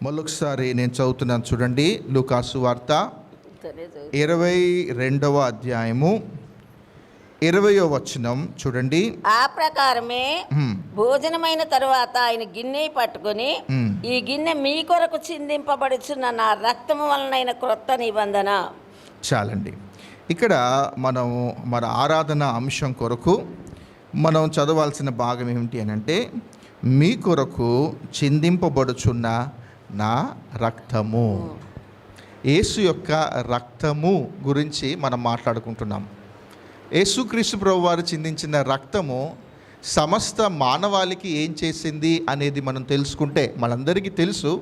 మళ్ళొకసారి నేను చదువుతున్నాను చూడండి. లూకాసు వార్త 22వ అధ్యాయము 20వ వచనం చూడండి. ఆ ప్రకారమే భోజనమైన తరువాత ఆయన గిన్నె పట్టుకొని, ఈ గిన్నె మీ కొరకు చిందింపబడుచున్న నా రక్తము వలనైన క్రొత్త నిబంధన. చాలండి. ఇక్కడ మనం మన ఆరాధన అంశం కొరకు మనం చదవాల్సిన భాగం ఏమిటి అని అంటే, మీ కొరకు చిందింపబడుచున్న నా రక్తము. యేసు యొక్క రక్తము గురించి మనం మాట్లాడుకుంటున్నాం. యేసుక్రీస్తు ప్రభువు వారు చిందించిన రక్తము సమస్త మానవాళికి ఏం చేసింది అనేది మనం తెలుసుకుంటే మనందరికీ తెలుసు.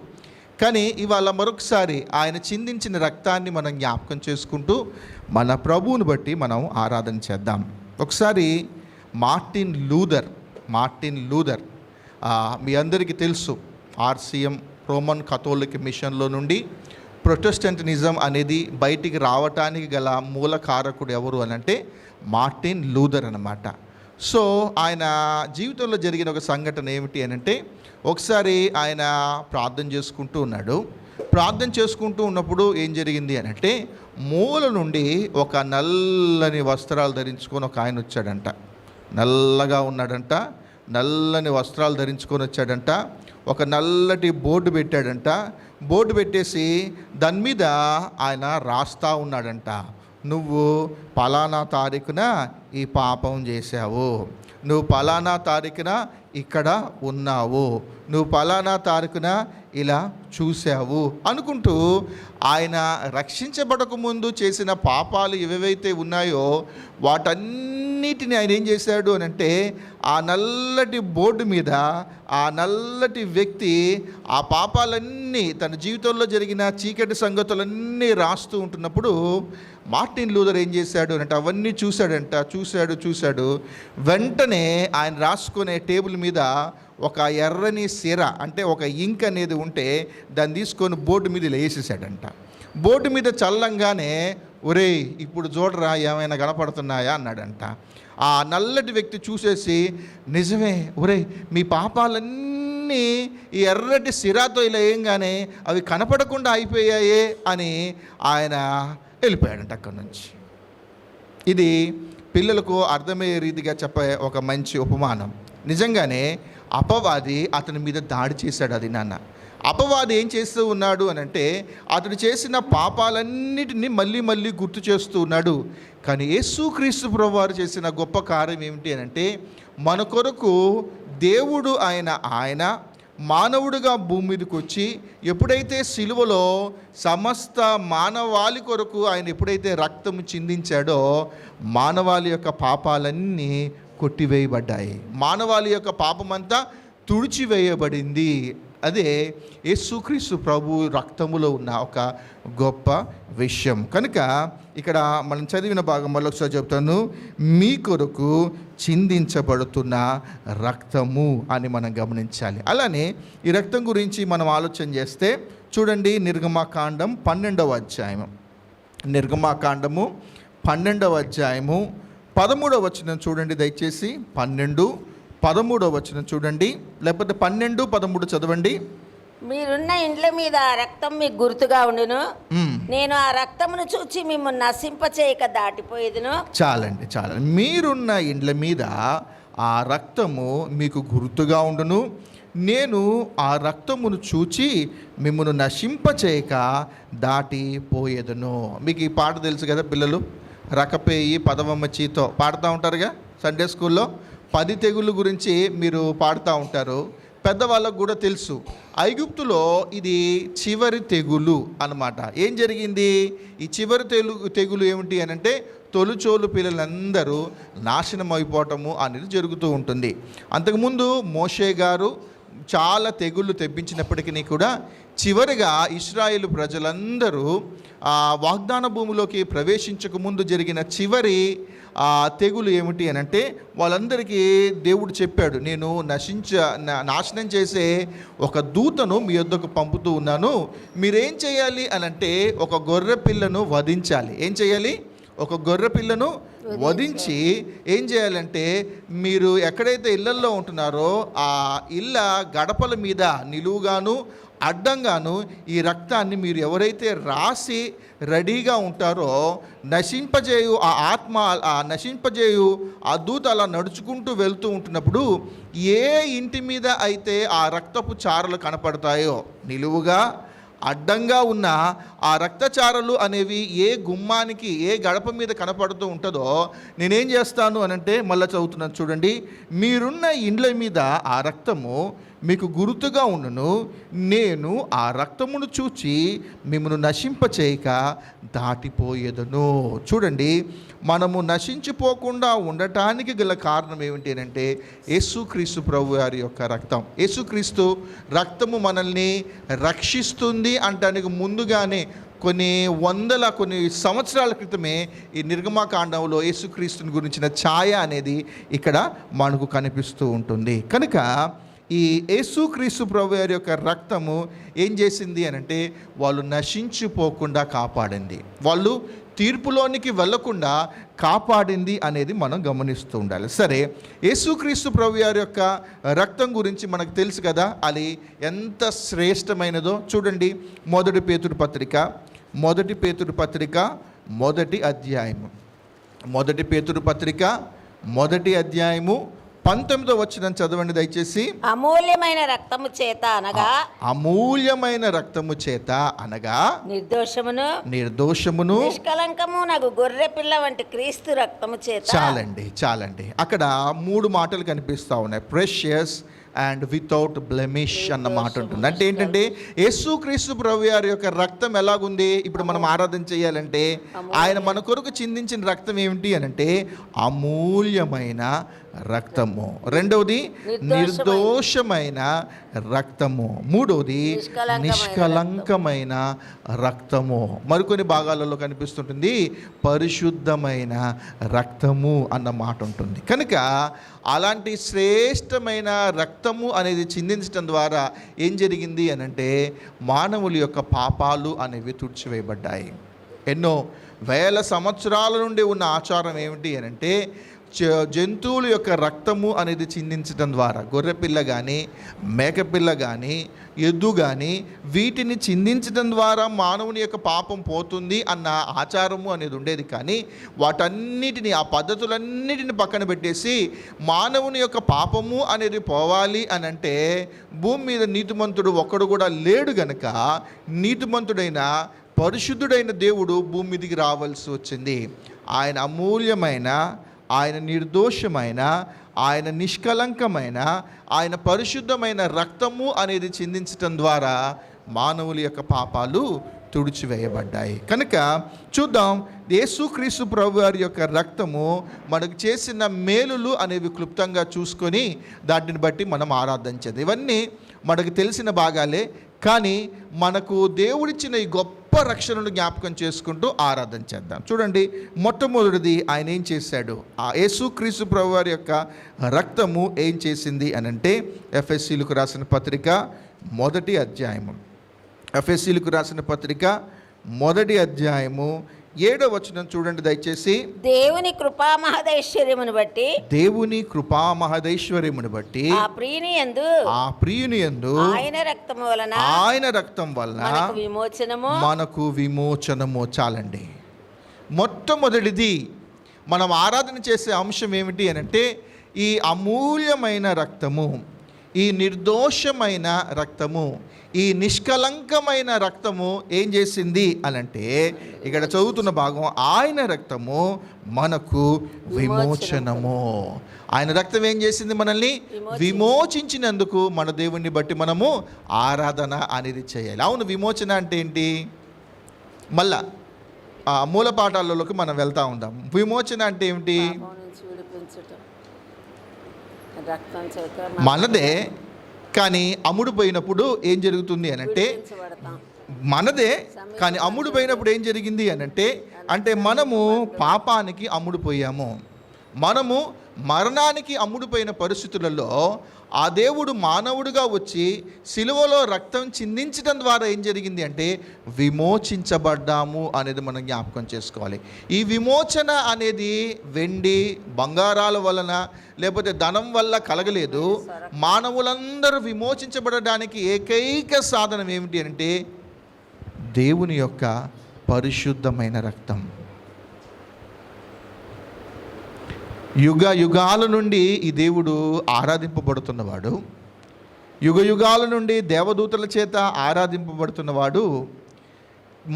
కానీ ఇవాళ మరొకసారి ఆయన చిందించిన రక్తాన్ని మనం జ్ఞాపకం చేసుకుంటూ మన ప్రభువుని బట్టి మనం ఆరాధన చేద్దాం. ఒకసారి మార్టిన్ లూథర్ మీ అందరికీ తెలుసు, ఆర్సిఎం రోమన్ కథోలిక్ మిషన్లో నుండి ప్రొటెస్టెంటిజం అనేది బయటికి రావటానికి గల మూల కారకుడు ఎవరు అని అంటే మార్టిన్ లూథర్ అన్నమాట. సో ఆయన జీవితంలో జరిగిన ఒక సంఘటన ఏమిటి అని అంటే, ఒకసారి ఆయన ప్రార్థన చేసుకుంటూ ఉన్నాడు. ప్రార్థన చేసుకుంటూ ఉన్నప్పుడు ఏం జరిగింది అని అంటే, మూల నుండి ఒక నల్లని వస్త్రాలు ధరించుకొని ఒక ఆయన వచ్చాడంట. నల్లగా ఉన్నాడంట, నల్లని వస్త్రాలు ధరించుకొని వచ్చాడంట. ఒక నల్లటి బోర్డు పెట్టాడంట. బోర్డు పెట్టేసి దాని మీద ఆయన రాస్తా ఉన్నాడంట, నువ్వు పలానా తారీఖున ఈ పాపం చేశావు, నువ్వు పలానా తారీఖున ఇక్కడ ఉన్నావు, నువ్వు పలానా తారీఖున ఇలా చూశావు అనుకుంటూ ఆయన రక్షించబడక ముందు చేసిన పాపాలు ఏవైతే ఉన్నాయో వాటన్నిటిని ఆయన ఏం చేశాడు అని అంటే, ఆ నల్లటి బోర్డు మీద ఆ నల్లటి వ్యక్తి ఆ పాపాలన్నీ తన జీవితంలో జరిగిన చీకటి సంగతులన్నీ రాస్తూ ఉంటున్నప్పుడు మార్టిన్ లూథర్ ఏం చేశాడు అంటే అవన్నీ చూశాడు. వెంటనే ఆయన రాసుకునే టేబుల్ మీద ఒక ఎర్రని సిర అంటే ఒక ఇంక్ అనేది ఉంటే దాన్ని తీసుకొని బోర్డు మీద వేసేసాడంట. బోర్డు మీద చల్లంగానే, ఒరేయ్ ఇప్పుడు చూడరా ఏమైనా కనపడుతున్నాయా అన్నాడంట. ఆ నల్లటి వ్యక్తి చూసేసి, నిజమే ఒరేయ్ మీ పాపాలన్నీ ఈ ఎర్రటి సిరాతో ఇలా వేయంగానే అవి కనపడకుండా అయిపోయాయే అని ఆయన వెళ్ళిపోయాడంట అక్కడి నుంచి. ఇది పిల్లలకు అర్థమయ్యే రీతిగా చెప్పే ఒక మంచి ఉపమానం. నిజంగానే అపవాది అతని మీద దాడి చేశాడు. అది నాన్న అపవాది ఏం చేస్తూ ఉన్నాడు అని అంటే, అతడు చేసిన పాపాలన్నిటినీ మళ్ళీ గుర్తు చేస్తూ ఉన్నాడు. కానీ యేసుక్రీస్తు ప్రభువారు చేసిన గొప్ప కార్యం ఏమిటి అని అంటే, మన కొరకు దేవుడు ఆయన మానవుడిగా భూమి మీదకి వచ్చి ఎప్పుడైతే సిలువలో సమస్త మానవాళి కొరకు ఆయన ఎప్పుడైతే రక్తము చిందించాడో మానవాళి యొక్క పాపాలన్నీ కొట్టివేయబడ్డాయి, మానవాళి యొక్క పాపమంతా తుడిచివేయబడింది. అదే యేసుక్రీస్తు ప్రభు రక్తములో ఉన్న ఒక గొప్ప విషయం. కనుక ఇక్కడ మనం చదివిన భాగం మళ్ళొకసారి చెప్తాను, మీ కొరకు చిందించబడుతున్న రక్తము అని మనం గమనించాలి. అలానే ఈ రక్తం గురించి మనం ఆలోచన చేస్తే చూడండి, నిర్గమాకాండం 12వ అధ్యాయము 12వ అధ్యాయము 13వ వచనం చూడండి దయచేసి. 13వ వచనం చూడండి, లేకపోతే 12, 13 చదవండి. మీరున్న ఇండ్ల మీద ఆ రక్తం మీకు గుర్తుగా ఉండును, నేను ఆ రక్తమును చూచి మిమ్మల్ని నశింపచేయక దాటిపోయేదును. చాలండి. మీరున్న ఇండ్ల మీద ఆ రక్తము మీకు గుర్తుగా ఉండును, నేను ఆ రక్తమును చూచి మిమ్మల్ని నశింపచేయక దాటిపోయేదును. మీకు ఈ పాట తెలుసు కదా పిల్లలు, రకపేయి పదవమ్మ చీతో పాడుతూ ఉంటారుగా సండే స్కూల్లో. 10 తెగుళ్ళు గురించి మీరు పాడుతూ ఉంటారు. పెద్దవాళ్ళకు కూడా తెలుసు. ఐగుప్తులో ఇది చివరి తెగులు అన్నమాట. ఏం జరిగింది? ఈ చివరి తెగులు ఏమిటి అని అంటే, తొలిచోలు పిల్లలందరూ నాశనం అయిపోవటము అనేది జరుగుతూ ఉంటుంది. అంతకుముందు మోషే గారు చాలా తెగుళ్ళు తెప్పించినప్పటికీ కూడా చివరిగా ఇశ్రాయేలు ప్రజలందరూ వాగ్దాన భూమిలోకి ప్రవేశించక ముందు జరిగిన చివరి తెగులు ఏమిటి అని అంటే, వాళ్ళందరికీ దేవుడు చెప్పాడు, నేను నాశనం చేసే ఒక దూతను మీ యొద్దకు పంపుతూ ఉన్నాను. మీరేం చేయాలి అని అంటే, ఒక గొర్రె పిల్లను వధించాలి. ఏం చేయాలి? ఒక గొర్రె పిల్లను వధించి ఏం చేయాలంటే, మీరు ఎక్కడైతే ఇళ్లల్లో ఉంటున్నారో ఆ ఇళ్ళ గడపల మీద నిలువుగాను అడ్డంగాను ఈ రక్తాన్ని మీరు ఎవరైతే రాసి రెడీగా ఉంటారో నశింపజేయు ఆ ఆత్మ, ఆ నశింపజేయు ఆ దూత అలా నడుచుకుంటూ వెళ్తూ ఉంటున్నప్పుడు ఏ ఇంటి మీద అయితే ఆ రక్తపు చారలు కనపడతాయో, నిలువుగా అడ్డంగా ఉన్న ఆ రక్తచారలు అనేవి ఏ గుమ్మానికి, ఏ గడప మీద కనపడుతూ ఉంటుందో నేనేం చేస్తాను అనంటే, మళ్ళీ చదువుతున్నాను చూడండి, మీరున్న ఇండ్ల మీద ఆ రక్తము మీకు గుర్తుగా ఉండును, నేను ఆ రక్తమును చూచి మిమ్మల్ని నశింపచేయక దాటిపోయేదను. చూడండి, మనము నశించిపోకుండా ఉండటానికి గల కారణం ఏమిటి అంటే యేసుక్రీస్తు ప్రభు వారి యొక్క రక్తం. యేసుక్రీస్తు రక్తము మనల్ని రక్షిస్తుంది అంటానికి ముందుగానే కొన్ని సంవత్సరాల క్రితమే ఈ నిర్గమకాండంలో యేసుక్రీస్తుని గురించిన ఛాయ అనేది ఇక్కడ మనకు కనిపిస్తూ ఉంటుంది. కనుక ఈ యేసుక్రీస్తు ప్రభు వారి యొక్క రక్తము ఏం చేసింది అనంటే వాళ్ళు నశించిపోకుండా కాపాడింది, వాళ్ళు తీర్పులోనికి వెళ్ళకుండా కాపాడింది అనేది మనం గమనిస్తూ ఉండాలి. సరే, యేసుక్రీస్తు ప్రభు వారి యొక్క రక్తం గురించి మనకు తెలుసు కదా, అది ఎంత శ్రేష్టమైనదో. చూడండి, మొదటి పేతురు పత్రిక మొదటి అధ్యాయము 19వ వచనం చదవండి దయచేసి. అమూల్యమైన రక్తము చేత అనగా నిర్దోషమును నిష్కలంకము నగు గొర్రె పిల్ల వంటి క్రీస్తు రక్తము చేత. చాలండి. అక్కడ 3 మాటలు కనిపిస్తా ఉన్నాయి, ప్రెషియస్ అండ్ వితౌట్ బ్లెమిష్ అన్న మాట ఉంటుంది. అంటే ఏంటంటే యేసుక్రీస్తు ప్రభు వారి యొక్క రక్తం ఎలాగుంది, ఇప్పుడు మనం ఆరాధన చేయాలంటే ఆయన మన కొరకు చిందించిన రక్తం ఏమిటి అనంటే అమూల్యమైన రక్తము, రెండవది నిర్దోషమైన రక్తము, మూడవది నిష్కలంకమైన రక్తము. మరికొన్ని భాగాలలో కనిపిస్తుంటుంది పరిశుద్ధమైన రక్తము అన్న మాట ఉంటుంది. కనుక అలాంటి శ్రేష్టమైన రక్తము అనేది చిందించడం ద్వారా ఏం జరిగింది అనంటే మానవుల యొక్క పాపాలు అనేవి తుడిచివేయబడ్డాయి. ఎన్నో వేల సంవత్సరాల నుండి ఉన్న ఆచారం ఏమిటి అనంటే జంతువుల యొక్క రక్తము అనేది చిందించడం ద్వారా, గొర్రెపిల్ల కానీ మేకపిల్ల కానీ ఎద్దు కానీ వీటిని చిందించడం ద్వారా మానవుని యొక్క పాపం పోతుంది అన్న ఆచారము అనేది ఉండేది. కానీ వాటన్నిటిని, ఆ పద్ధతులన్నిటిని పక్కన పెట్టేసి మానవుని యొక్క పాపము అనేది పోవాలి అని అంటే భూమి మీద నీతిమంతుడు ఒక్కడు కూడా లేడు గనక నీతిమంతుడైన పరిశుద్ధుడైన దేవుడు భూమి మీదకి రావాల్సి వచ్చింది. ఆయన అమూల్యమైన, ఆయన నిర్దోషమైన, ఆయన నిష్కలంకమైన, ఆయన పరిశుద్ధమైన రక్తము అనేది చిందించటం ద్వారా మానవుల యొక్క పాపాలు తుడిచివేయబడ్డాయి. కనుక చూద్దాం, యేసుక్రీస్తు ప్రభు వారి యొక్క రక్తము మనకు చేసిన మేలులు అనేవి క్లుప్తంగా చూసుకొని దాటిని బట్టి మనం ఆరాధించేది. ఇవన్నీ మనకు తెలిసిన భాగాలే, కానీ మనకు దేవుడిచ్చిన ఈ గొప్ప రక్షణను జ్ఞాపకం చేసుకుంటూ ఆరాధన చేద్దాం. చూడండి, మొట్టమొదటిది ఆయన ఏం చేశాడు, ఆ యేసుక్రీస్తు ప్రభు వారి యొక్క రక్తము ఏం చేసింది అనంటే ఎఫెసీలకు రాసిన పత్రిక మొదటి అధ్యాయము 7వ వచనం చూడండి దయచేసి. దేవుని కృపా మహదైశ్వర్యమును బట్టి ఆ ప్రియుని యందు ఆయన రక్తం వలన మనకు విమోచనము. చాలండి. మొట్టమొదటిది మనం ఆరాధన చేసే అంశం ఏమిటి అనంటే ఈ అమూల్యమైన రక్తము, ఈ నిర్దోషమైన రక్తము, ఈ నిష్కలంకమైన రక్తము ఏం చేసింది అనంటే ఇక్కడ చదువుతున్న భాగం, ఆయన రక్తము మనకు విమోచనము. ఆయన రక్తం ఏం చేసింది? మనల్ని విమోచించినందుకు మన దేవుణ్ణి బట్టి మనము ఆరాధన అనేది చేయాలి. అవును, విమోచన అంటే ఏంటి? మళ్ళా మూల పాఠాలలోకి మనం వెళ్తా ఉందాం. విమోచన అంటే ఏమిటి? మనదే, కానీ అమ్ముడు పోయినప్పుడు ఏం జరుగుతుంది అనంటే మనదే, కానీ అమ్ముడు పోయినప్పుడు ఏం జరిగింది అనంటే అంటే మనము పాపానికి అమ్ముడు పోయాము, మనము మరణానికి అమ్ముడుపోయిన పరిస్థితులలో ఆ దేవుడు మానవుడిగా వచ్చి సిలువలో రక్తం చిందించడం ద్వారా ఏం జరిగింది అంటే విమోచించబడ్డాము అనేది మనం జ్ఞాపకం చేసుకోవాలి. ఈ విమోచన అనేది వెండి బంగారాల వలన లేకపోతే ధనం వల్ల కలగలేదు. మానవులందరూ విమోచించబడడానికి ఏకైక సాధనం ఏమిటి అంటే దేవుని యొక్క పరిశుద్ధమైన రక్తం. యుగ యుగాల నుండి ఈ దేవుడు ఆరాధింపబడుతున్నవాడు, యుగ యుగాల నుండి దేవదూతల చేత ఆరాధింపబడుతున్నవాడు.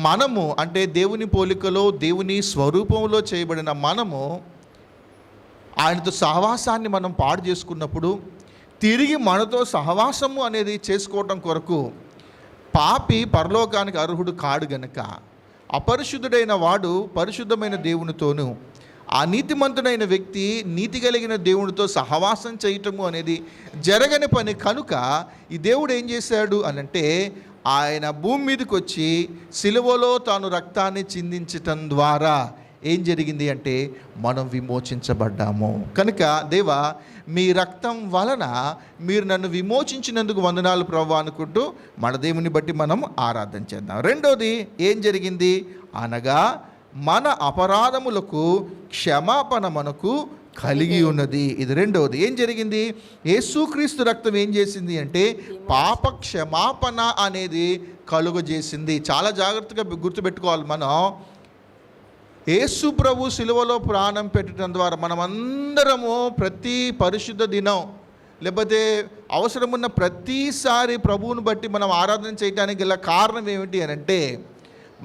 మనము అంటే దేవుని పోలికలో దేవుని స్వరూపంలో చేయబడిన మనము ఆయనతో సహవాసాన్ని మనం పాడు చేసుకున్నప్పుడు తిరిగి మనతో సహవాసము అనేది చేసుకోవటం కొరకు పాపి పరలోకానికి అర్హుడు కాడు గనుక అపరిశుద్ధుడైన వాడు పరిశుద్ధమైన దేవునితోనూ, ఆ నీతిమంతుడైన వ్యక్తి నీతి కలిగిన దేవునితో సహవాసం చేయటము అనేది జరగని పని కనుక ఈ దేవుడు ఏం చేశాడు అనంటే ఆయన భూమి మీదకి వచ్చి సిలువలో తాను రక్తాన్ని చిందించటం ద్వారా ఏం జరిగింది అంటే మనం విమోచించబడ్డాము. కనుక దేవా, మీ రక్తం వలన మీరు నన్ను విమోచించినందుకు వందనాలు ప్రభువా అనుకుంటూ మన దేవుని బట్టి మనం ఆరాధన చేద్దాం. రెండోది ఏం జరిగింది అనగా మన అపరాధములకు క్షమాపణ మనకు కలిగి ఉన్నది. ఇది రెండవది. ఏం జరిగింది? యేసుక్రీస్తు రక్తం ఏం చేసింది అంటే పాప క్షమాపణ అనేది కలుగజేసింది. చాలా జాగ్రత్తగా గుర్తుపెట్టుకోవాలి. మనం యేసు ప్రభు సిలువలో ప్రాణం పెట్టడం ద్వారా మనమందరము ప్రతి పరిశుద్ధ దినం లేకపోతే అవసరమున్న ప్రతిసారి ప్రభువుని బట్టి మనం ఆరాధన చేయడానికి గల కారణం ఏమిటి అని అంటే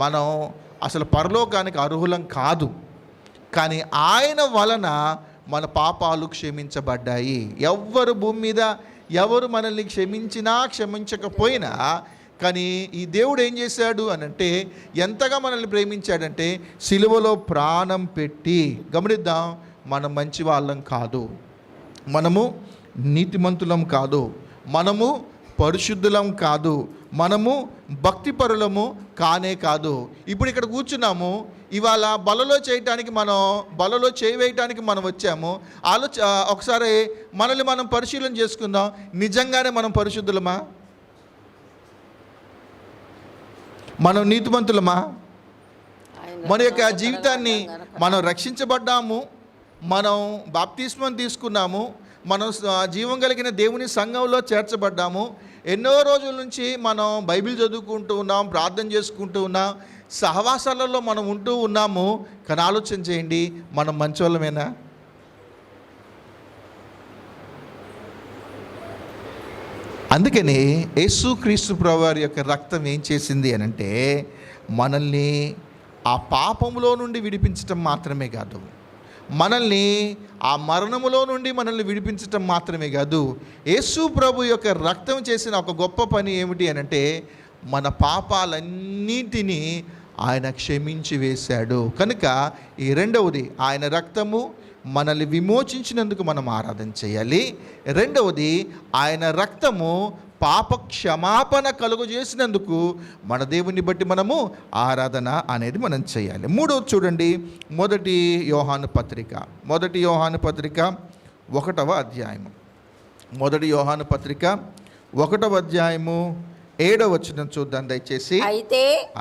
మనం అసలు పరలోకానికి అర్హులం కాదు, కానీ ఆయన వలన మన పాపాలు క్షమించబడ్డాయి. ఎవ్వరు భూమి మీద ఎవరు మనల్ని క్షమించినా క్షమించకపోయినా కానీ ఈ దేవుడు ఏం చేశాడు అనంటే ఎంతగా మనల్ని ప్రేమించాడంటే సిలువలో ప్రాణం పెట్టి, గమనిద్దాం, మనం మంచి వాళ్ళం కాదు, మనము నీతిమంతులం కాదు, మనము పరిశుద్ధులం కాదు, మనము భక్తిపరులము కానే కాదు. ఇప్పుడు ఇక్కడ కూర్చున్నాము, ఇవాళ బలలో చేయవేయటానికి మనం వచ్చాము. ఒకసారి మనల్ని మనం పరిశీలన చేసుకుందాం. నిజంగానే మనం పరిశుద్ధులమా? మనం నీతిమంతులమా? మన యొక్క జీవితాన్ని మనం రక్షించబడ్డాము, మనం బాప్తిస్మం తీసుకున్నాము, మనం జీవం కలిగిన దేవుని సంఘంలో చేర్చబడ్డాము. ఎన్నో రోజుల నుంచి మనం బైబిల్ చదువుకుంటూ ఉన్నాం, ప్రార్థన చేసుకుంటూ ఉన్నాం, సహవాసాలలో మనం ఉంటూ ఉన్నాము. కానీ ఆలోచన చేయండి, మనం మంచోళ్ళమేనా? అందుకని యేసుక్రీస్తు ప్రభువారి యొక్క రక్తం ఏం చేసింది అనంటే మనల్ని ఆ పాపములో నుండి విడిపించటం మాత్రమే కాదు, మనల్ని ఆ మరణములో నుండి మనల్ని విడిపించటం మాత్రమే కాదు, యేసు ప్రభు యొక్క రక్తం చేసిన ఒక గొప్ప పని ఏమిటి అనంటే మన పాపాలన్నిటినీ ఆయన క్షమించి వేశాడు. కనుక ఈ రెండవది, ఆయన రక్తము మనల్ని విమోచించినందుకు మనం ఆరాధన చేయాలి. రెండవది, ఆయన రక్తము పాప క్షమాపణ కలుగజేసినందుకు మన దేవుని బట్టి మనము ఆరాధన అనేది మనం చేయాలి. మూడవది చూడండి, మొదటి యోహాను పత్రిక 1వ అధ్యాయము. మొదటి యోహాను పత్రిక 1వ అధ్యాయము 7వ వచనం చూద్దాం దయచేసి.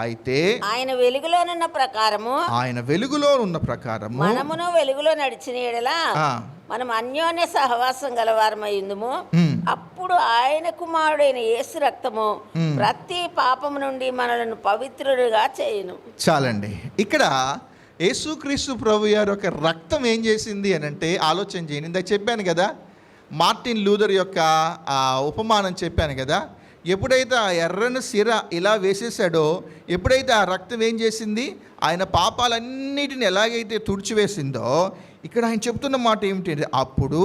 అయితే ఆయన వెలుగులోనున్న ప్రకారము మనమును వెలుగులో నడిచిన యెడల మనం అన్యోన్య సహవాసం గలవారమైందుము. అప్పుడు ఆయన కుమారుడైన యేసు రక్తము ప్రతి పాపము నుండి మనలను పవిత్రులుగా చేయును. చాలండి. ఇక్కడ యేసుక్రీస్తు ప్రభు గారి యొక్క రక్తం ఏం చేసింది అని అంటే ఆలోచన చేయండి. ఇందాక చెప్పాను కదా, మార్టిన్ లూథర్ యొక్క ఉపమానం చెప్పాను కదా. ఎప్పుడైతే ఆ ఎర్రని సిర ఇలా వేసేసాడో, ఎప్పుడైతే ఆ రక్తం ఏం చేసింది, ఆయన పాపాలన్నిటిని ఎలాగైతే తుడిచివేసిందో, ఇక్కడ ఆయన చెప్తున్న మాట ఏమిటంటే అప్పుడు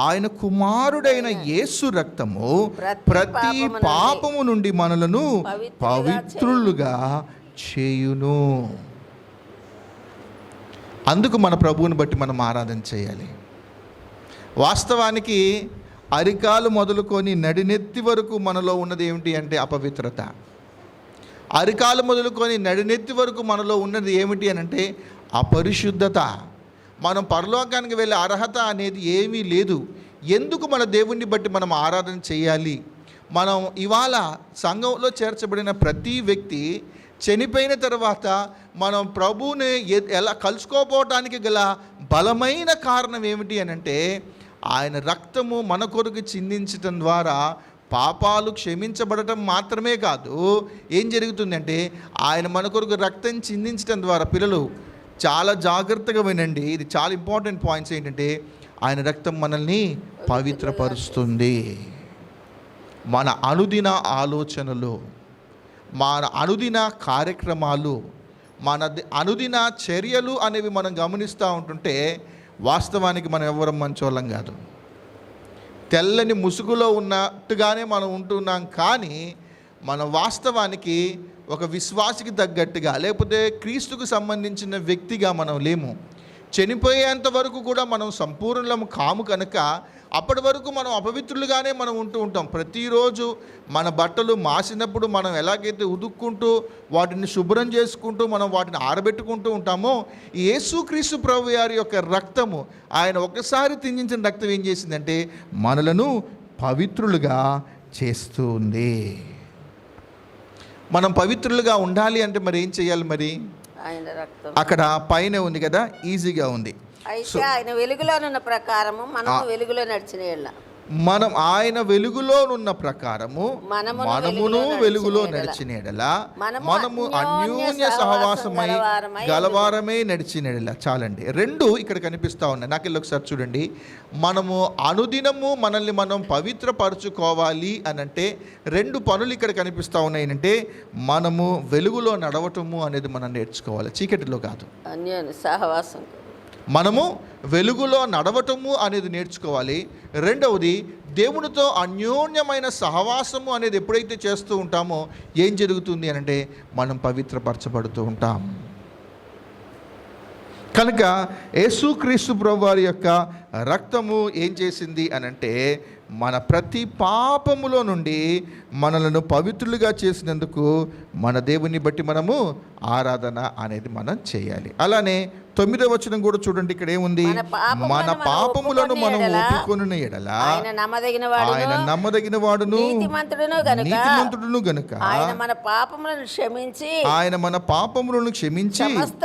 ఆయన కుమారుడైన యేసు రక్తము ప్రతి పాపము నుండి మనలను పవిత్రులుగా చేయును. అందుకు మన ప్రభువుని బట్టి మనం ఆరాధన చేయాలి. వాస్తవానికి అరికాలు మొదలుకొని నడినెత్తి వరకు మనలో ఉన్నది ఏమిటి అంటే అపవిత్రత. అరికాలు మొదలుకొని నడినెత్తి వరకు మనలో ఉన్నది ఏమిటి అని అంటే అపరిశుద్ధత. మనం పరలోకానికి వెళ్ళే అర్హత అనేది ఏమీ లేదు. ఎందుకు మన దేవుణ్ణి బట్టి మనం ఆరాధన చేయాలి? మనం ఇవాళ సంఘంలో చేర్చబడిన ప్రతి వ్యక్తి చనిపోయిన తర్వాత మనం ప్రభువుని ఎలా కలుసుకోపోవటానికి గల బలమైన కారణం ఏమిటి అని అంటే, ఆయన రక్తము మన కొరకు చిందించటం ద్వారా పాపాలు క్షమించబడటం మాత్రమే కాదు, ఏం జరుగుతుందంటే ఆయన మన కొరకు రక్తం చిందించటం ద్వారా, పిల్లలు చాలా జాగ్రత్తగా వినండి, ఇది చాలా ఇంపార్టెంట్ పాయింట్స్. ఏంటంటే ఆయన రక్తం మనల్ని పవిత్రపరుస్తుంది. మన అనుదిన ఆలోచనలు, మన అనుదిన కార్యక్రమాలు, మన అనుదిన చర్యలు అనేవి మనం గమనిస్తూ ఉంటుంటే వాస్తవానికి మనం ఎవరం మంచోళ్ళం కాదు. తెల్లని ముసుగులో ఉన్నట్టుగానే మనం ఉంటున్నాం, కానీ మన వాస్తవానికి ఒక విశ్వాసికి తగ్గట్టుగా, లేకపోతే క్రీస్తుకు సంబంధించిన వ్యక్తిగా మనం లేము. చనిపోయేంత వరకు కూడా మనం సంపూర్ణము కాము కనుక అప్పటి వరకు మనం అపవిత్రులుగానే మనం ఉంటూ ఉంటాం. ప్రతిరోజు మన బట్టలు మాసినప్పుడు మనం ఎలాగైతే ఉదుక్కుంటూ వాటిని శుభ్రం చేసుకుంటూ మనం వాటిని ఆరబెట్టుకుంటూ ఉంటామో, యేసుక్రీస్తు ప్రభు వారి యొక్క రక్తము, ఆయన ఒకసారి తింజించిన రక్తం ఏం చేసిందంటే మనలను పవిత్రులుగా చేస్తుంది. మనం పవిత్రులుగా ఉండాలి అంటే మరి ఏం చేయాలి? మరి ఆయన రక్తం అక్కడ పైన ఉంది కదా, ఈజీగా ఉంది. అయితే ఆయన వెలుగులోనున్న ప్రకారము మనము వెలుగులో నడిచిన ఎడల, మనం ఆయన వెలుగులోనున్న ప్రకారము మనమును వెలుగులో నడిచిన ఎడల, మనము అన్యోన్య సహవాసమై గలవారమై నడిచిన ఎడల. చాలండి, రెండు ఇక్కడ కనిపిస్తూ ఉన్నాయి. నాకు ఒకసారి చూడండి. మనము అనుదినము మనల్ని మనం పవిత్రపరచుకోవాలి అని అంటే రెండు పనులు ఇక్కడ కనిపిస్తూ ఉన్నాయి. అంటే మనము వెలుగులో నడవటము అనేది మనం నేర్చుకోవాలి, చీకటిలో కాదు. అన్యోన్య సహవాసం, మనము వెలుగులో నడవటము అనేది నేర్చుకోవాలి. రెండవది, దేవునితో అన్యోన్యమైన సహవాసము అనేది ఎప్పుడైతే చేస్తూ ఉంటామో ఏం జరుగుతుంది అని అంటే మనం పవిత్రపరచబడుతూ ఉంటాం. కనుక యేసుక్రీస్తు ప్రభువారి యొక్క రక్తము ఏం చేసింది అని అంటే మన ప్రతి పాపములో నుండి మనలను పవిత్రులుగా చేసినందుకు మన దేవుని బట్టి మనము ఆరాధన అనేది మనం చేయాలి. అలానే 9వ వచనం కూడా చూడండి, ఇక్కడ ఏముంది? మన పాపములను మనం ఒప్పుకొనిన ఎడల ఆయన నమ్మదగిన వాడును నీతిమంతుడును గనుక ఆయన మన పాపములను క్షమించి సమస్త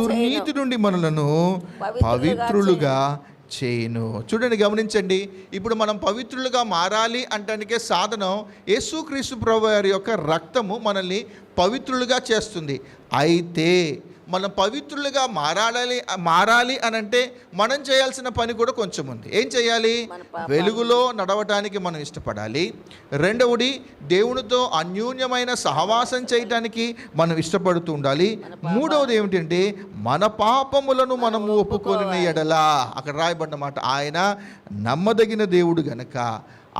దుర్నీతి నుండి మనలను పవిత్రులుగా చేయును. చూడండి, గమనించండి. ఇప్పుడు మనం పవిత్రులుగా మారాలి అంటానికే సాధనం యేసుక్రీస్తు ప్రభువారి యొక్క రక్తము మనల్ని పవిత్రులుగా చేస్తుంది. అయితే మనం పవిత్రులుగా మారాలి అని అంటే మనం చేయాల్సిన పని కూడా కొంచెం ఉంది. ఏం చేయాలి? వెలుగులో నడవటానికి మనం ఇష్టపడాలి. రెండవది, దేవునితో అన్యోన్యమైన సహవాసం చేయటానికి మనం ఇష్టపడుతూ ఉండాలి. మూడవది ఏమిటంటే మన పాపములను మనము ఒప్పుకొనిన ఎడల, అక్కడ రాయబడిన మాట, ఆయన నమ్మదగిన దేవుడు గనక,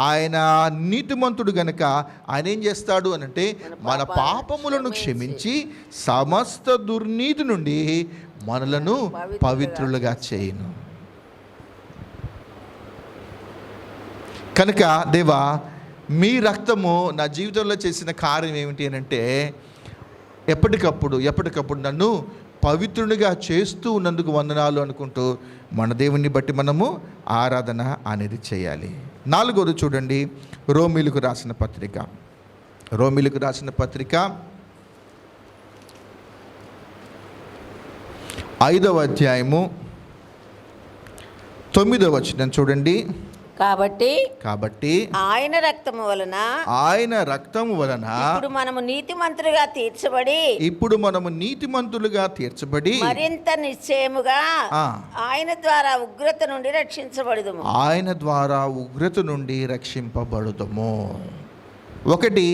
ఆయన నీతిమంతుడు గనక ఆయన ఏం చేస్తాడు అనంటే మన పాపములను క్షమించి సమస్త దుర్నీతి నుండి మనలను పవిత్రులుగా చేయును. కనుక దేవా, మీ రక్తము నా జీవితంలో చేసిన కార్యం ఏమిటి అనంటే ఎప్పటికప్పుడు నన్ను పవిత్రునిగా చేస్తూ ఉన్నందుకు వందనాలు అనుకుంటూ మన దేవుని బట్టి మనము ఆరాధన అనేది చేయాలి. 4వది చూడండి, రోమీలకు రాసిన పత్రిక 5వ అధ్యాయము 9వ వచనం చూడండి. కాబట్టి ఆయన రక్తము వలన ఇప్పుడు మనము నీతిమంతులుగా తీర్చబడి మరింత నిశ్చయముగా ఆయన ద్వారా ఉగ్రత నుండి రక్షింపబడుదుము. ఒకటి,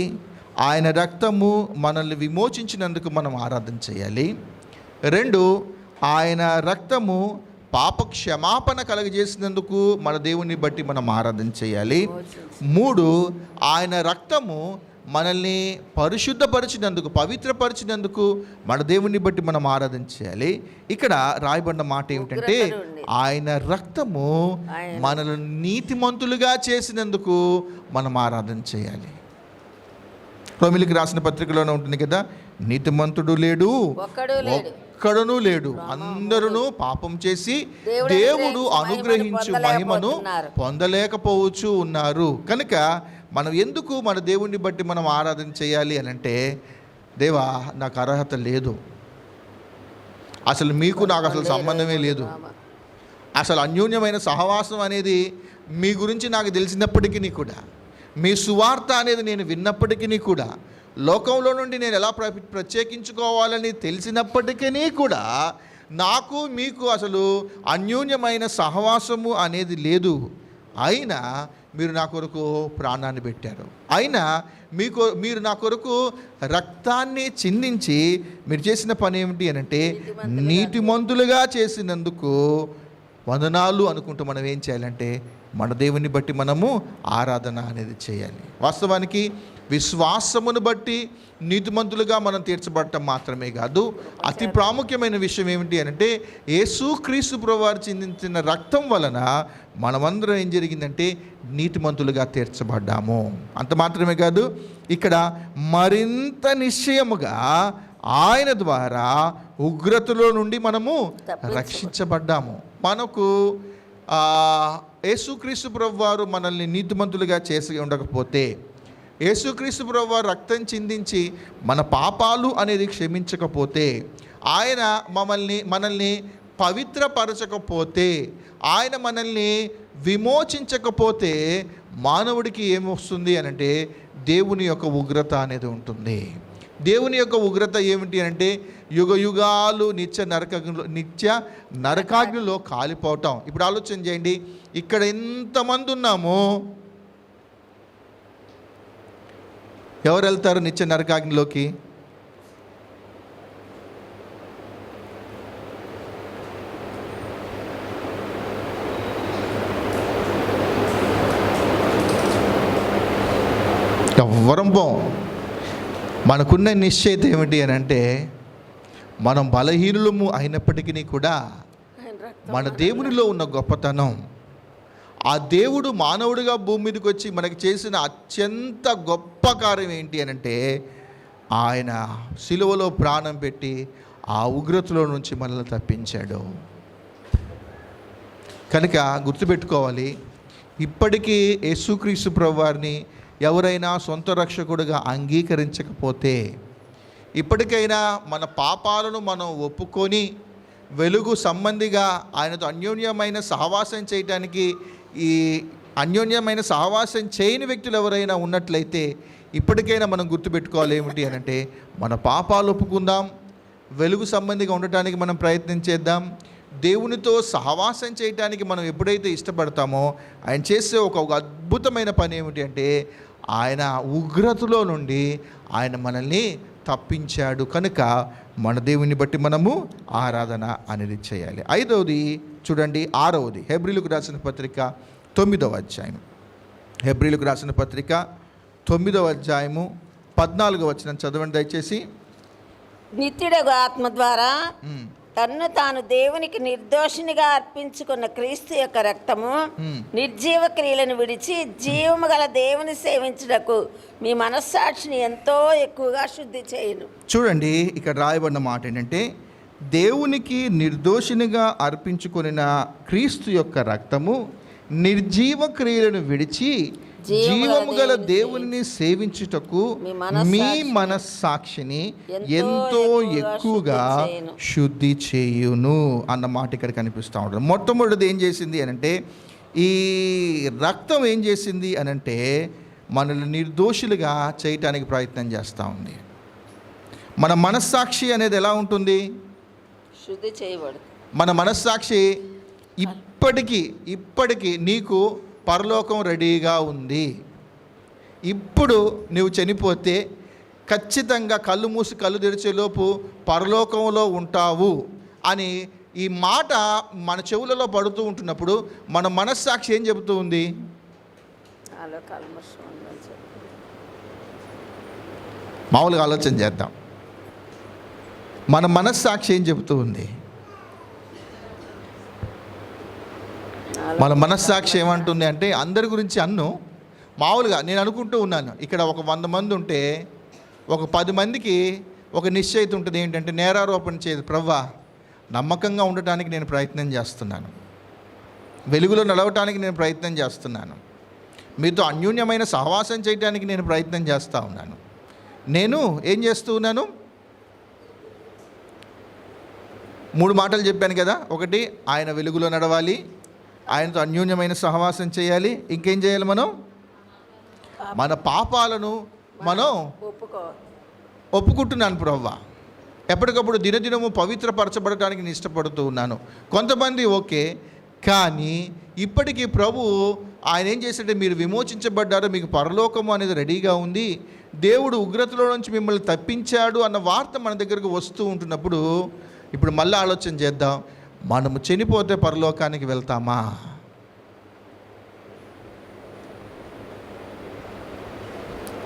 ఆయన రక్తము మనల్ని విమోచించినందుకు మనం ఆరాధన చేయాలి. 2, ఆయన రక్తము పాప క్షమాపణ కలగజేసినందుకు మన దేవుని బట్టి మనం ఆరాధన చేయాలి. 3, ఆయన రక్తము మనల్ని పరిశుద్ధపరిచినందుకు, పవిత్రపరిచినందుకు మన దేవుని బట్టి మనం ఆరాధన చేయాలి. ఇక్కడ రాయబడిన మాట ఏమిటంటే ఆయన రక్తము మనల్ని నీతిమంతులుగా చేసినందుకు మనం ఆరాధన చేయాలి. రోమీయులకు రాసిన పత్రికలోనే ఉంటుంది కదా, నీతిమంతుడు లేడు, ఒక్కడునూ లేడు, అందరూ పాపం చేసి దేవుడు అనుగ్రహించు మహిమను పొందలేకపోవచ్చు ఉన్నారు. కనుక మనం ఎందుకు మన దేవుణ్ణి బట్టి మనం ఆరాధన చేయాలి అని అంటే, దేవా నాకు అర్హత లేదు, అసలు మీకు నాకు అసలు సంబంధమే లేదు, అసలు అన్యోన్యమైన సహవాసం అనేది మీ గురించి నాకు తెలిసినప్పటికీ కూడా, మీ సువార్త అనేది నేను విన్నప్పటికీ కూడా, లోకంలో నుండి నేను ఎలా ప్రత్యేకించుకోవాలని తెలిసినప్పటికీ కూడా నాకు మీకు అసలు అన్యోన్యమైన సహవాసము అనేది లేదు. అయినా మీరు నా కొరకు ప్రాణాన్ని పెట్టారు, అయినా మీరు నా కొరకు రక్తాన్ని చిందించి మీరు చేసిన పని ఏమిటి అని అంటే, నీతిమంతులుగా చేసినందుకు వందనాలు అనుకుంటూ మనం ఏం చేయాలంటే, మన దేవుని బట్టి మనము ఆరాధన అనేది చేయాలి. వాస్తవానికి విశ్వాసమును బట్టి నీతిమంతులుగా మనం తీర్చబడటం మాత్రమే కాదు, అతి ప్రాముఖ్యమైన విషయం ఏమిటి అని అంటే, యేసుక్రీస్తు ప్రభువారు చిందించిన రక్తం వలన మనమందరం ఏం జరిగిందంటే నీతిమంతులుగా తీర్చబడ్డాము. అంత మాత్రమే కాదు, ఇక్కడ మరింత నిశ్చయముగా ఆయన ద్వారా ఉగ్రతలో నుండి మనము రక్షించబడ్డాము. మనకు యేసుక్రీస్తు ప్రభువారు మనల్ని నీతిమంతులుగా చేసి ఉండకపోతే, యేసుక్రీస్తు ప్రభువారు రక్తం చిందించి మన పాపాలు అనేది క్షమించకపోతే, ఆయన మనల్ని పవిత్రపరచకపోతే, ఆయన మనల్ని విమోచించకపోతే మానవుడికి ఏమొస్తుంది అని అంటే దేవుని యొక్క ఉగ్రత అనేది ఉంటుంది. దేవుని యొక్క ఉగ్రత ఏమిటి అంటే యుగ యుగాలు నిత్య నరకాగ్నిలో కాలిపోవటం. ఇప్పుడు ఆలోచన చేయండి, ఇక్కడ ఎంతమంది ఉన్నామో ఎవరు వెళ్తారు నిత్య నరకాగ్నిలోకి? ఎవ్వరం పోం. మనకున్న నిశ్చయిత ఏమిటి అని అంటే, మనం బలహీనులము అయినప్పటికీ కూడా మన దేవునిలో ఉన్న గొప్పతనం, ఆ దేవుడు మానవుడిగా భూమి మీదకి వచ్చి మనకి చేసిన అత్యంత గొప్ప కార్యం ఏంటి అని అంటే, ఆయన సిలువలో ప్రాణం పెట్టి ఆ ఉగ్రతలో నుంచి మనల్ని తప్పించాడు. కనుక గుర్తుపెట్టుకోవాలి, ఇప్పటికీ యేసుక్రీస్తు ప్రభువారిని ఎవరైనా సొంత రక్షకుడిగా అంగీకరించకపోతే, ఇప్పటికైనా మన పాపాలను మనం ఒప్పుకొని వెలుగు సంబంధిగా ఆయనతో అన్యోన్యమైన సహవాసం చేయటానికి, ఈ అన్యోన్యమైన సహవాసం చేయని వ్యక్తులు ఎవరైనా ఉన్నట్లయితే ఇప్పటికైనా మనం గుర్తుపెట్టుకోవాలి ఏమిటి అని అంటే, మన పాపాలు ఒప్పుకుందాం, వెలుగు సంబంధిగా ఉండటానికి మనం ప్రయత్నం చేద్దాం. దేవునితో సహవాసం చేయటానికి మనం ఎప్పుడైతే ఇష్టపడతామో, ఆయన చేసే ఒక అద్భుతమైన పని ఏమిటి అంటే, ఆయన ఉగ్రతలో నుండి ఆయన మనల్ని తప్పించాడు. కనుక మన దేవుని బట్టి మనము ఆరాధన అనేది చేయాలి. 5వది చూడండి, 6వది హెబ్రీలకు రాసిన పత్రిక 9వ అధ్యాయం. హెబ్రీలకు రాసిన పత్రిక 9వ అధ్యాయము 14వ వచనం చదవండి దయచేసి. నిత్యుడగు ఆత్మ ద్వారా తన్ను తాను దేవునికి నిర్దోషినిగా అర్పించుకున్న క్రీస్తు యొక్క రక్తము నిర్జీవ క్రియలను విడిచి జీవము గల దేవుని సేవించుటకు మీ మనస్సాక్షిని ఎంతో ఎక్కువగా శుద్ధి చేయును. చూడండి, ఇక్కడ రాయబడిన మాట ఏంటంటే, దేవునికి నిర్దోషినిగా అర్పించుకొనిన క్రీస్తు యొక్క రక్తము నిర్జీవ క్రియలను విడిచి జీవము గల దేవుని సేవించుటకు మీ మనస్సాక్షిని ఎంతో ఎక్కువగా శుద్ధి చేయును అన్న మాట ఇక్కడ కనిపిస్తూ ఉంటుంది. మొట్టమొదటిది ఏం చేసింది అనంటే, ఈ రక్తం ఏం చేసింది అనంటే మనల్ని నిర్దోషులుగా చేయటానికి ప్రయత్నం చేస్తూ ఉంది. మన మనస్సాక్షి అనేది ఎలా ఉంటుంది? శుద్ధి చేయబడు. మన మనస్సాక్షి ఇప్పటికీ నీకు పరలోకం రెడీగా ఉంది, ఇప్పుడు నువ్వు చనిపోతే ఖచ్చితంగా కళ్ళు మూసి కళ్ళు తెరిచేలోపు పరలోకంలో ఉంటావు అని ఈ మాట మన చెవులలో పడుతూ ఉంటున్నప్పుడు మన మనస్సాక్షి ఏం చెబుతూ ఉంది? మామూలుగా ఆలోచన చేద్దాం, మన మనస్సాక్షి ఏం చెబుతూ ఉంది? మన మనస్సాక్షి ఏమంటుంది అంటే, అందరి గురించి మామూలుగా నేను అనుకుంటూ ఉన్నాను, ఇక్కడ ఒక 100 మంది ఉంటే ఒక 10 మందికి ఒక నిశ్చయిత ఉంటుంది, ఏంటంటే నేరారోపణ చేయదు. ప్రవ్వా, నమ్మకంగా ఉండటానికి నేను ప్రయత్నం చేస్తున్నాను, వెలుగులో నడవటానికి నేను ప్రయత్నం చేస్తున్నాను, మీతో అన్యోన్యమైన సహవాసం చేయడానికి నేను ప్రయత్నం చేస్తూ ఉన్నాను. నేను ఏం చేస్తూ ఉన్నాను? 3 మాటలు చెప్పాను కదా. ఒకటి, ఆయన వెలుగులో నడవాలి, ఆయనతో అన్యోన్యమైన సహవాసం చేయాలి. ఇంకేం చేయాలి? మన పాపాలను మనం ఒప్పుకుంటున్నాను ప్రవ్వా, ఎప్పటికప్పుడు దినదినము పవిత్రపరచబడటానికి నేను ఇష్టపడుతూ ఉన్నాను. కొంతమంది ఓకే, కానీ ఇప్పటికీ ప్రభు ఆయన ఏం చేశాడంటే, మీరు విమోచించబడ్డారు, మీకు పరలోకము అనేది రెడీగా ఉంది, దేవుడు ఉగ్రతలో నుంచి మిమ్మల్ని తప్పించాడు అన్న వార్త మన దగ్గరకు వస్తూ ఉంటున్నప్పుడు, ఇప్పుడు మళ్ళీ ఆలోచన చేద్దాం, మనము చనిపోతే పరలోకానికి వెళ్తామా?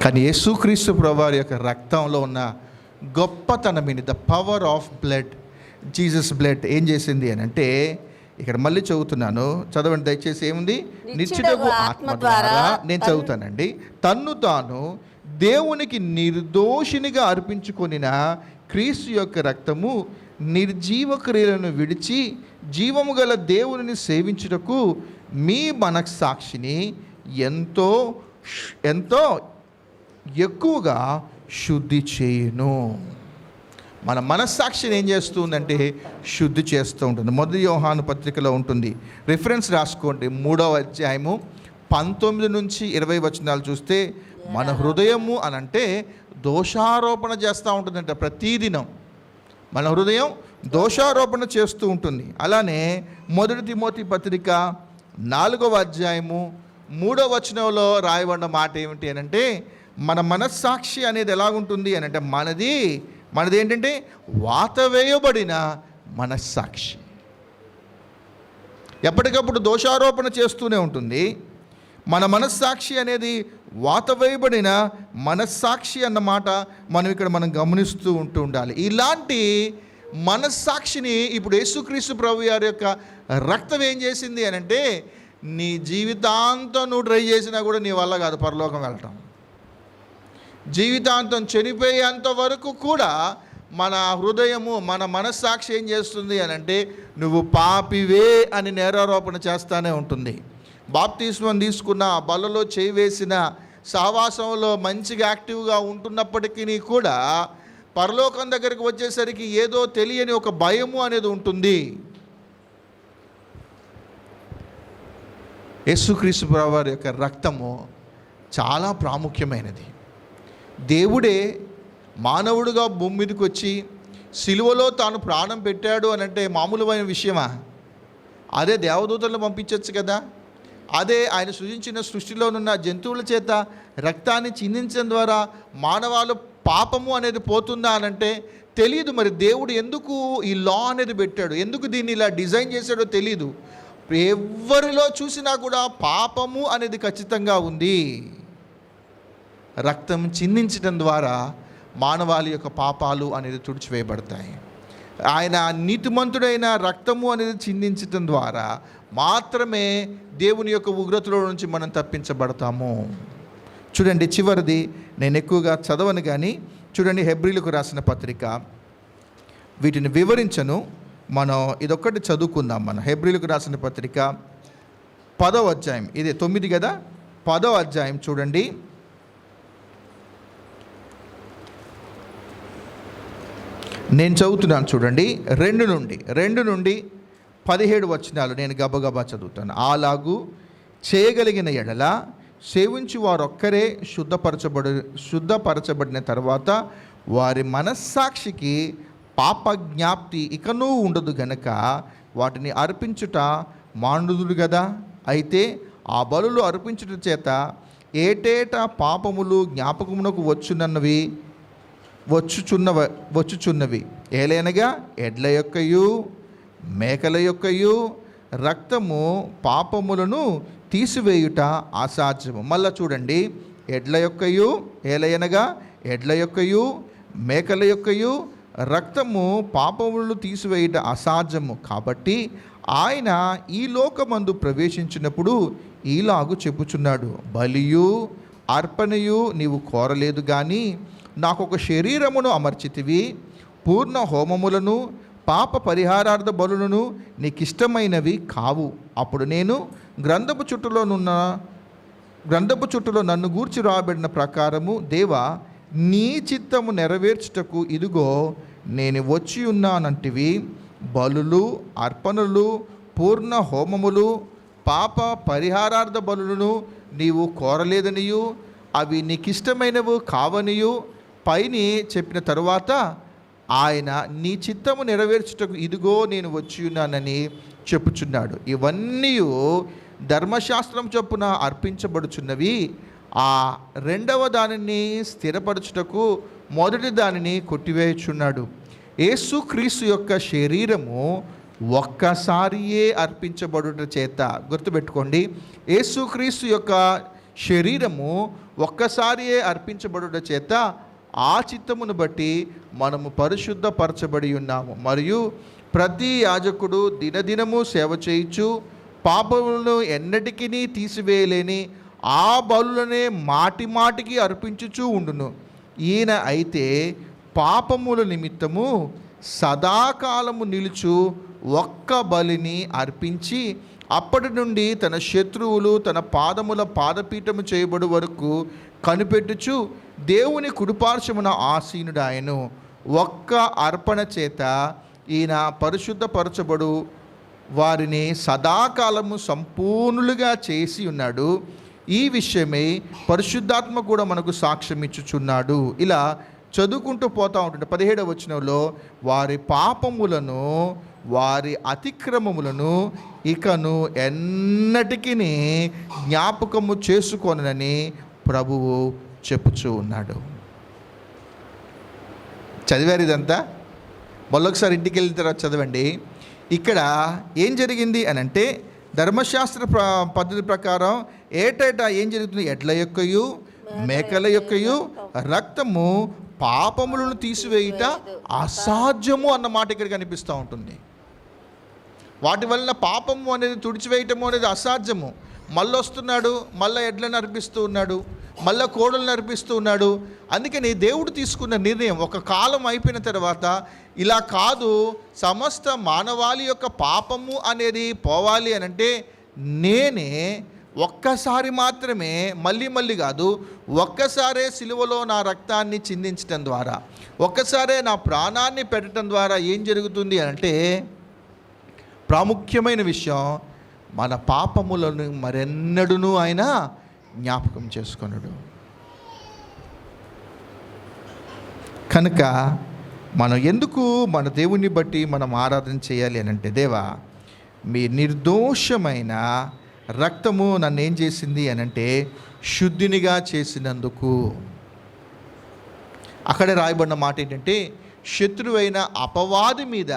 కానీ యేసుక్రీస్తు ప్రభువారి యొక్క రక్తంలో ఉన్న గొప్పతనమిని, the power of blood, Jesus blood ఏం చేసింది అని అంటే, ఇక్కడ మళ్ళీ చదువుతున్నాను, చదవండి దయచేసి. ఏముంది? నిత్యుడగు ఆత్మ ద్వారా, నేను చదువుతానండి, తన్ను తాను దేవునికి నిర్దోషినిగా అర్పించుకొనిన క్రీస్తు యొక్క రక్తము నిర్జీవ క్రియలను విడిచి జీవము గల దేవుని సేవించుటకు మీ మనస్సాక్షిని ఎంతో ఎంతో ఎక్కువగా శుద్ధి చేయును. మన మనస్సాక్షిని ఏం చేస్తుందంటే శుద్ధి చేస్తూ ఉంటుంది. మొదటి యోహాను పత్రికలో ఉంటుంది, రిఫరెన్స్ రాసుకోండి, 3వ అధ్యాయము 19 నుంచి 20 వచనాలు చూస్తే, మన హృదయము అనంటే దోషారోపణ చేస్తూ ఉంటుందంట. ప్రతిదినం మన హృదయం దోషారోపణ చేస్తూ ఉంటుంది. అలానే మొదటి తిమోతి పత్రిక 4వ అధ్యాయము 3వ వచనంలో రాయబడిన మాట ఏమిటి అని అంటే, మన మనస్సాక్షి అనేది ఎలాగుంటుంది అని అంటే, మనది ఏంటంటే వాతవేయబడిన మనస్సాక్షి. ఎప్పటికప్పుడు దోషారోపణ చేస్తూనే ఉంటుంది. మన మనస్సాక్షి అనేది వాతవేయబడిన మనస్సాక్షి అన్నమాట మనం గమనిస్తూ ఉండాలి. ఇలాంటి మనస్సాక్షిని ఇప్పుడు యేసుక్రీస్తు ప్రభు వారి యొక్క రక్తం ఏం చేసింది అని అంటే, నీ జీవితాంతం నువ్వు ట్రై చేసినా కూడా నీ వల్ల కాదు పరలోకం వెళ్ళటం. జీవితాంతం చనిపోయేంత వరకు కూడా మన హృదయము, మన మనస్సాక్షి ఏం చేస్తుంది అని అంటే, నువ్వు పాపివే అని నేరారోపణ చేస్తూనే ఉంటుంది. బాప్తిస్మం తీసుకున్న, బలలో చేయి వేసిన, సహవాసంలో మంచిగా యాక్టివ్గా ఉంటున్నప్పటికీ కూడా పరలోకం దగ్గరికి వచ్చేసరికి ఏదో తెలియని ఒక భయము అనేది ఉంటుంది. యేసుక్రీస్తు ప్రభువారి యొక్క రక్తము చాలా ప్రాముఖ్యమైనది. దేవుడే మానవుడిగా భూమి మీదకి వచ్చి సిలువలో తాను ప్రాణం పెట్టాడు అని అంటే మామూలుమైన విషయమా? అదే దేవదూతలను పంపించవచ్చు కదా. అదే ఆయన సృజించిన సృష్టిలోనున్న జంతువుల చేత రక్తాన్ని చిందించడం ద్వారా మానవాళి పాపము అనేది పోతుందా అనంటే తెలియదు. మరి దేవుడు ఎందుకు ఈ లా అనేది పెట్టాడు, ఎందుకు దీన్ని ఇలా డిజైన్ చేశాడో తెలియదు. ఎవరిలో చూసినా కూడా పాపము అనేది ఖచ్చితంగా ఉంది. రక్తం చిందించడం ద్వారా మానవాళి యొక్క పాపాలు అనేది తుడిచివేయబడతాయి. ఆయన నీతిమంతుడైన రక్తము అనేది చిందించడం ద్వారా మాత్రమే దేవుని యొక్క ఉగ్రతలో నుంచి మనం తప్పించబడతాము. చూడండి, చివరిది నేను ఎక్కువగా చదవను కానీ చూడండి, హెబ్రీలకు రాసిన పత్రిక, వీటిని వివరించను, మనం ఇదొక్కటి చదువుకుందాం. మనం హెబ్రీలకు రాసిన పత్రిక 10వ అధ్యాయం, ఇదే 9 కదా, 10వ అధ్యాయం చూడండి. నేను చదువుతున్నాను చూడండి, 2 నుండి 17 వచనాలు నేను గబగబా చదువుతాను. అలాగూ చేయగలిగిన ఎడల సేవించి వారొక్కరే శుద్ధపరచబడిన తర్వాత వారి మనస్సాక్షికి పాప జ్ఞాప్తి ఇకనూ ఉండదు గనక వాటిని అర్పించుట మానుదురు కదా. అయితే ఆ బలులు అర్పించుట చేత ఏటేటా పాపములు జ్ఞాపకమునకు వచ్చుచున్నవి. ఏలైనగా ఎడ్ల యొక్కయు మేకల యొక్కయు రక్తము పాపములను తీసివేయుట అసాధ్యము. మళ్ళా చూడండి, ఏలయనగా ఎడ్ల యొక్కయు మేకల యొక్కయు రక్తము పాపములను తీసివేయుట అసాధ్యము. కాబట్టి ఆయన ఈ లోకమందు ప్రవేశించినప్పుడు ఈలాగు చెప్పుచున్నాడు, బలియు అర్పణయు నీవు కోరలేదు కానీ నాకు ఒక శరీరమును అమర్చితివి, పూర్ణ హోమములను పాప పరిహారార్థ బలులను నీకు ఇష్టమైనవి కావు. అప్పుడు నేను గ్రంథపు చుట్టలో నన్ను గూర్చి రాబడిన ప్రకారము, దేవా నీ చిత్తము నెరవేర్చుటకు ఇదిగో నేను వచ్చి ఉన్నానంటివి. బలులు, అర్పణలు, పూర్ణ హోమములు, పాప పరిహారార్థ బలులను నీవు కోరలేదనియు అవి నీకిష్టమైనవి కావనియు పైని చెప్పిన తరువాత ఆయన నీ చిత్తము నెరవేర్చుటకు ఇదిగో నేను వచ్చి ఉన్నానని చెప్పుచున్నాడు. ఇవన్నీ ధర్మశాస్త్రం చొప్పున అర్పించబడుచున్నవి. ఆ రెండవ దానిని స్థిరపరచుటకు మొదటి దానిని కొట్టివేయుచున్నాడు. యేసుక్రీస్తు యొక్క శరీరము ఒక్కసారియే అర్పించబడుట చేత, గుర్తుపెట్టుకోండి, యేసుక్రీస్తు యొక్క శరీరము ఒక్కసారియే అర్పించబడుట చేత ఆ చిత్తమును బట్టి మనము పరిశుద్ధపరచబడి ఉన్నాము. మరియు ప్రతి యాజకుడు దినదినము సేవ చేయుచు పాపములను ఎన్నటికీ తీసివేయలేని ఆ బలులనే మాటి మాటికి అర్పించుచూ ఉండును. ఈయన అయితే పాపముల నిమిత్తము సదాకాలము నిలుచు ఒక్క బలిని అర్పించి అప్పటి నుండి తన శత్రువులు తన పాదముల పాదపీఠము చేయబడు వరకు కనిపెట్టుచు దేవుని కుడిపార్శ్వమున ఆసీనుడాయను. ఒక్క అర్పణ చేత ఈయన పరిశుద్ధపరచబడు వారిని సదాకాలము సంపూర్ణులుగా చేసి ఉన్నాడు. ఈ విషయమై పరిశుద్ధాత్మ కూడా మనకు సాక్ష్యం ఇచ్చుచున్నాడు. ఇలా చదువుకుంటూ పోతూ ఉంటుంటే 17వ వచనంలో వారి పాపములను వారి అతిక్రమములను ఇకను ఎన్నటికీ జ్ఞాపకము చేసుకోనని ప్రభువు చెప్పుచూ ఉన్నాడు. చదివారు ఇదంతా? మళ్ళొకసారి ఇంటికి వెళ్ళిన తర్వాత చదవండి. ఇక్కడ ఏం జరిగింది అని అంటే, ధర్మశాస్త్ర పద్ధతి ప్రకారం ఏటేటా ఏం జరుగుతుంది? ఎడ్ల యొక్కయు మేకల యొక్కయు రక్తము పాపములను తీసివేయుట అసాధ్యము అన్న మాట ఇక్కడ కనిపిస్తూ ఉంటుంది. వాటి వలన పాపము అనేది తుడిచివేయటము అనేది అసాధ్యము. మళ్ళీ వస్తున్నాడు, మళ్ళీ ఎడ్లను అర్పిస్తూ ఉన్నాడు, మళ్ళీ కోడలను అర్పిస్తూ ఉన్నాడు. అందుకని దేవుడు తీసుకున్న నిర్ణయం ఒక కాలం అయిపోయిన తర్వాత ఇలా కాదు, సమస్త మానవాళి యొక్క పాపము అనేది పోవాలి అని అంటే నేనే ఒక్కసారి మాత్రమే, మళ్ళీ కాదు, ఒక్కసారే సిలువలో నా రక్తాన్ని చిందించడం ద్వారా, ఒక్కసారే నా ప్రాణాన్ని పెట్టడం ద్వారా ఏం జరుగుతుంది అంటే, ప్రాముఖ్యమైన విషయం, మన పాపములను మరెన్నడూనూ ఆయన జ్ఞాపకం చేసుకొనడు. కనుక మనం ఎందుకు మన దేవుని బట్టి మనం ఆరాధన చేయాలి అని అంటే, దేవా మీ నిర్దోషమైన రక్తము నన్ను ఏం చేసింది అని అంటే శుద్ధినిగా చేసినందుకు. అక్కడే రాయబడిన మాట ఏంటంటే, శత్రువైన అపవాది మీద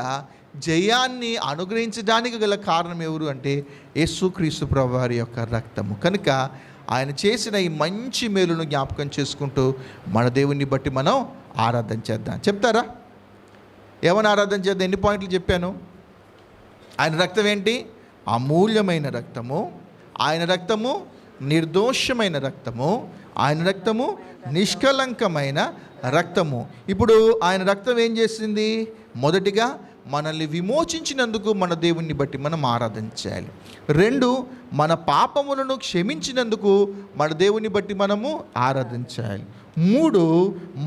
జయాన్ని అనుగ్రహించడానికి గల కారణం ఎవరు అంటే యేసుక్రీస్తు ప్రభువు వారి యొక్క రక్తము. కనుక ఆయన చేసిన ఈ మంచి మేలును జ్ఞాపకం చేసుకుంటూ మన దేవుని బట్టి మనం ఆరాధన చేద్దాం. చెప్తారా? ఏమని ఆరాధన చేద్దాం? ఎన్ని పాయింట్లు చెప్పాను? ఆయన రక్తం ఏంటి? అమూల్యమైన రక్తము. ఆయన రక్తము నిర్దోషమైన రక్తము. ఆయన రక్తము నిష్కలంకమైన రక్తము. ఇప్పుడు ఆయన రక్తం ఏం చేసింది? మొదటిగా మనల్ని విమోచించినందుకు మన దేవుణ్ణి బట్టి మనం ఆరాధన చేయాలి. 2, మన పాపములను క్షమించినందుకు మన దేవుని బట్టి మనము ఆరాధన చేయాలి. 3,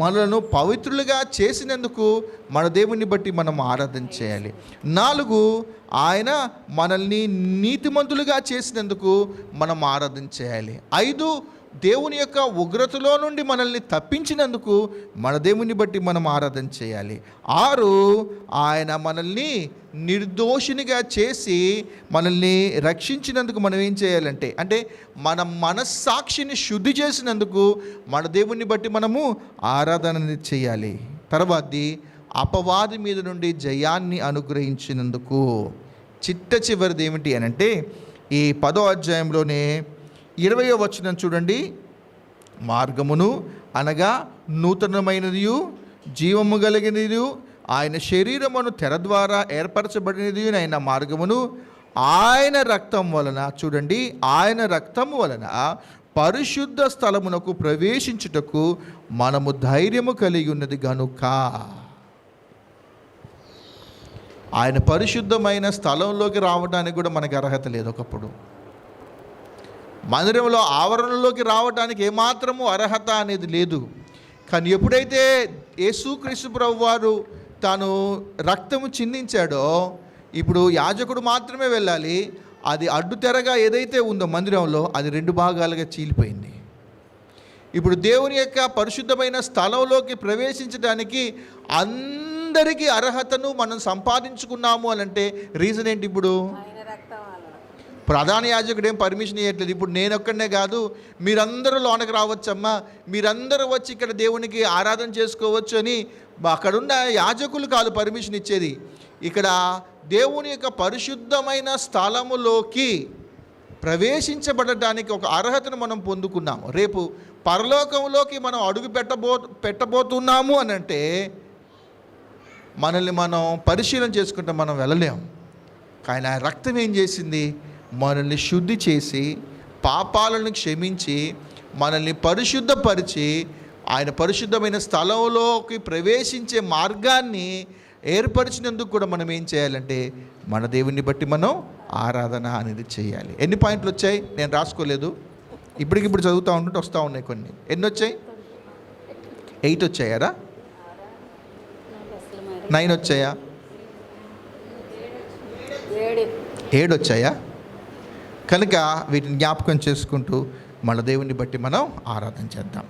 మనలను పవిత్రులుగా చేసినందుకు మన దేవుని బట్టి మనం ఆరాధన చేయాలి. 4, ఆయన మనల్ని నీతిమంతులుగా చేసినందుకు మనం ఆరాధన చేయాలి. 5, దేవుని యొక్క ఉగ్రతలో నుండి మనల్ని తప్పించినందుకు మన దేవుని బట్టి మనం ఆరాధన చేయాలి. 6, ఆయన మనల్ని నిర్దోషినిగా చేసి మనల్ని రక్షించినందుకు మనం ఏం చేయాలంటే, అంటే మన మనస్సాక్షిని శుద్ధి చేసినందుకు మన దేవుని బట్టి మనము ఆరాధన చేయాలి. తర్వాతది అపవాది మీద నుండి జయాన్ని అనుగ్రహించినందుకు. చివరిది ఏమిటి అని అంటే, ఈ 10వ అధ్యాయంలోనే 20వ వచనం చూడండి. మార్గమును అనగా నూతనమైనదియు జీవము కలిగినది ఆయన శరీరమును తెర ద్వారా ఏర్పరచబడినది అయిన మార్గమును ఆయన రక్తం వలన, చూడండి, ఆయన రక్తము వలన పరిశుద్ధ స్థలమునకు ప్రవేశించుటకు మనము ధైర్యము కలిగి ఉన్నది గనుక. ఆయన పరిశుద్ధమైన స్థలంలోకి రావడానికి కూడా మనకు అర్హత లేదు. ఒకప్పుడు మందిరంలో ఆవరణలోకి రావడానికి ఏమాత్రము అర్హత అనేది లేదు. కానీ ఎప్పుడైతే యేసుక్రీస్తు ప్రభువు వారు తాను రక్తము చిందించాడో, ఇప్పుడు యాజకుడు మాత్రమే వెళ్ళాలి. అది అడ్డుతెరగా ఏదైతే ఉందో మందిరంలో, అది 2 భాగాలుగా చీలిపోయింది. ఇప్పుడు దేవుని యొక్క పరిశుద్ధమైన స్థలంలోకి ప్రవేశించడానికి అందరికీ అర్హతను మనం సంపాదించుకున్నాము అని అంటే రీజన్ ఏంటి? ఇప్పుడు ప్రధాన యాజకుడు ఏం పర్మిషన్ ఇవ్వట్లేదు. ఇప్పుడు నేను ఒక్కడనే కాదు, మీరందరూ లోనకి రావచ్చమ్మా, మీరందరూ వచ్చి ఇక్కడ దేవునికి ఆరాధన చేసుకోవచ్చు అని అక్కడున్న యాజకులు కాదు పర్మిషన్ ఇచ్చేది. ఇక్కడ దేవుని యొక్క పరిశుద్ధమైన స్థలములోకి ప్రవేశించబడడానికి ఒక అర్హతను మనం పొందుకున్నాము. రేపు పరలోకంలోకి మనం అడుగు పెట్టబోతున్నాము అని అంటే మనల్ని మనం పరిశీలన చేసుకుంటే మనం వెళ్ళలేము. కానీ ఆ రక్తం ఏం చేసింది? మనల్ని శుద్ధి చేసి, పాపాలను క్షమించి, మనల్ని పరిశుద్ధపరిచి, ఆయన పరిశుద్ధమైన స్థలంలోకి ప్రవేశించే మార్గాన్ని ఏర్పరిచినందుకు కూడా మనం ఏం చేయాలంటే మన దేవుని బట్టి మనం ఆరాధన అనేది చేయాలి. ఎన్ని పాయింట్లు వచ్చాయి? నేను రాసుకోలేదు, ఇప్పటికిప్పుడు చదువుతూ ఉంటుంటే వస్తూ ఉన్నాయి కొన్ని. ఎన్ని వచ్చాయి? 8 వచ్చాయారా? 9 వచ్చాయా? 7 వచ్చాయా? కనుక వీటిని జ్ఞాపకం చేసుకుంటూ మన దేవుని బట్టి మనం ఆరాధన చేద్దాం.